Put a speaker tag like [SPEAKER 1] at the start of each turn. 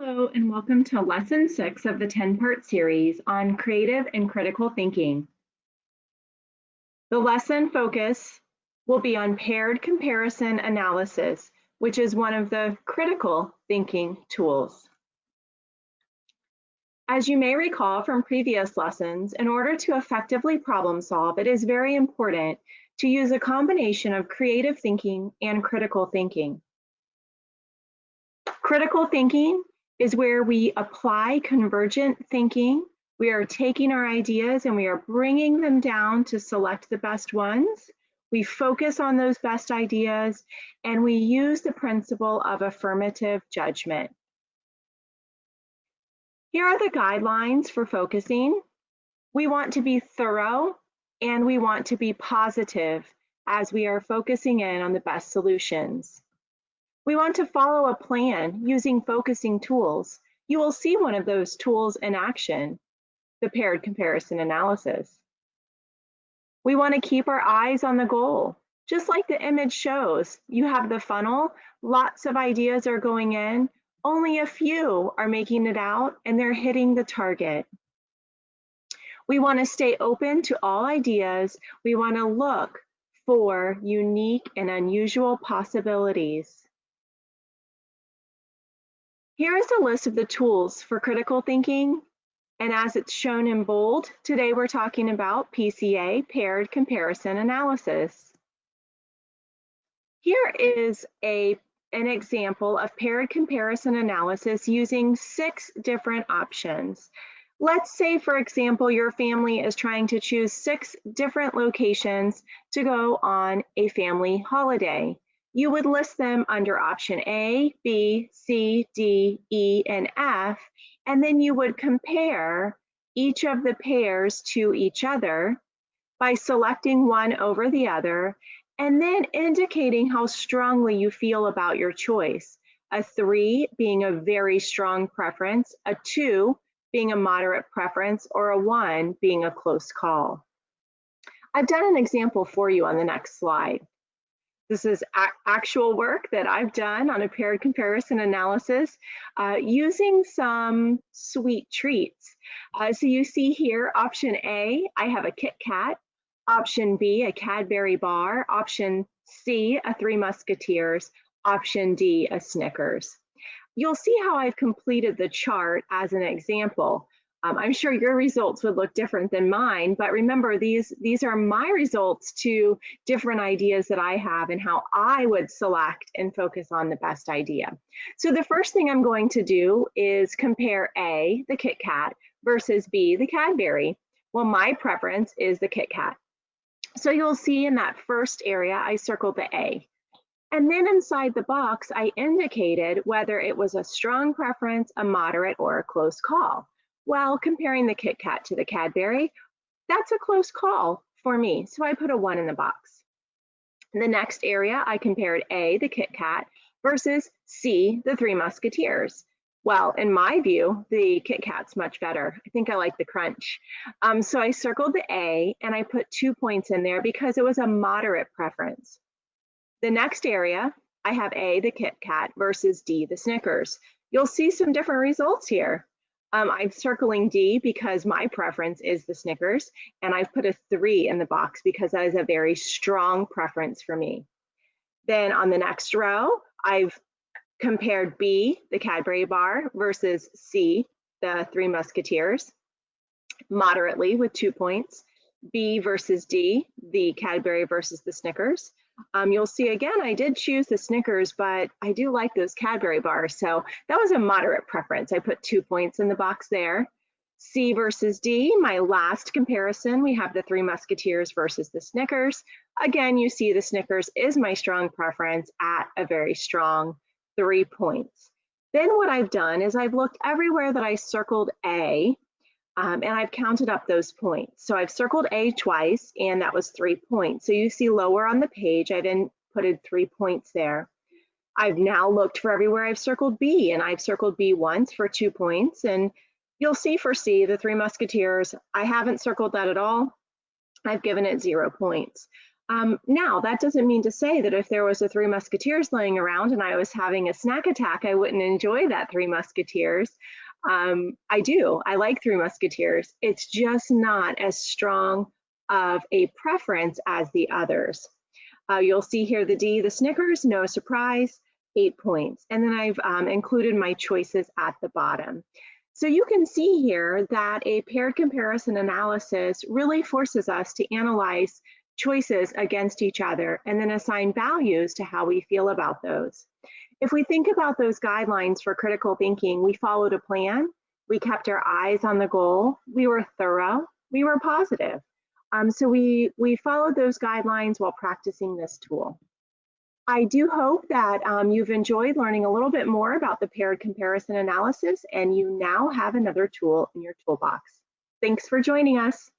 [SPEAKER 1] Hello, and welcome to Lesson 6 of the 10-part series on creative and critical thinking. The lesson focus will be on paired comparison analysis, which is one of the critical thinking tools. As you may recall from previous lessons, in order to effectively problem solve, it is very important to use a combination of creative thinking and critical thinking. Critical thinking is where we apply convergent thinking. We are taking our ideas and we are bringing them down to select the best ones. We focus on those best ideas and we use the principle of affirmative judgment. Here are the guidelines for focusing. We want to be thorough and we want to be positive as we are focusing in on the best solutions. We want to follow a plan using focusing tools. You will see one of those tools in action, the paired comparison analysis. We want to keep our eyes on the goal. Just like the image shows, you have the funnel, lots of ideas are going in, only a few are making it out and they're hitting the target. We want to stay open to all ideas. We want to look for unique and unusual possibilities. Here is a list of the tools for critical thinking, and as it's shown in bold, today we're talking about PCA, paired comparison analysis. Here is an example of paired comparison analysis using 6 different options. Let's say, for example, your family is trying to choose 6 different locations to go on a family holiday. You would list them under option A, B, C, D, E, and F, and then you would compare each of the pairs to each other by selecting one over the other, and then indicating how strongly you feel about your choice. A 3 being a very strong preference, a 2 being a moderate preference, or a 1 being a close call. I've done an example for you on the next slide. This is actual work that I've done on a paired comparison analysis using some sweet treats. So you see here, option A, I have a Kit Kat. Option B, a Cadbury bar. Option C, a Three Musketeers. Option D, a Snickers. You'll see how I've completed the chart as an example. I'm sure your results would look different than mine, but remember, these are my results to different ideas that I have and how I would select and focus on the best idea. So the first thing I'm going to do is compare A, the Kit Kat, versus B, the Cadbury. Well, my preference is the Kit Kat. So you'll see in that first area, I circled the A. And then inside the box, I indicated whether it was a strong preference, a moderate, or a close call. Well, comparing the Kit Kat to the Cadbury, that's a close call for me, so I put a 1 in the box. In the next area, I compared A, the Kit Kat, versus C, the Three Musketeers. Well, in my view, the Kit Kat's much better. I think I like the crunch. So I circled the A, and I put 2 points in there because it was a moderate preference. The next area, I have A, the Kit Kat, versus D, the Snickers. You'll see some different results here. I'm circling D because my preference is the Snickers, and I've put a 3 in the box because that is a very strong preference for me. Then on the next row, I've compared B, the Cadbury bar, versus C, the Three Musketeers, moderately with 2 points. B versus D, the Cadbury versus the Snickers. You'll see again, I did choose the Snickers, but I do like those Cadbury bars, so that was a moderate preference. I put 2 points in the box there. C versus D, my last comparison, we have the Three Musketeers versus the Snickers. Again, you see the Snickers is my strong preference at a very strong 3 points. Then what I've done is I've looked everywhere that I circled A, and I've counted up those points. So I've circled A twice, and that was 3 points. So you see lower on the page, I've inputted 3 points there. I've now looked for everywhere I've circled B, and I've circled B once for 2 points. And you'll see for C, the Three Musketeers, I haven't circled that at all. I've given it 0 points. Now, that doesn't mean to say that if there was a Three Musketeers laying around and I was having a snack attack, I wouldn't enjoy that Three Musketeers. I do. I like Three Musketeers. It's just not as strong of a preference as the others. You'll see here the D, the Snickers, no surprise, 8 points. And then I've included my choices at the bottom. So you can see here that a paired comparison analysis really forces us to analyze choices against each other and then assign values to how we feel about those. If we think about those guidelines for critical thinking, we followed a plan, we kept our eyes on the goal, we were thorough, we were positive. So we followed those guidelines while practicing this tool. I do hope that you've enjoyed learning a little bit more about the paired comparison analysis, and you now have another tool in your toolbox. Thanks for joining us.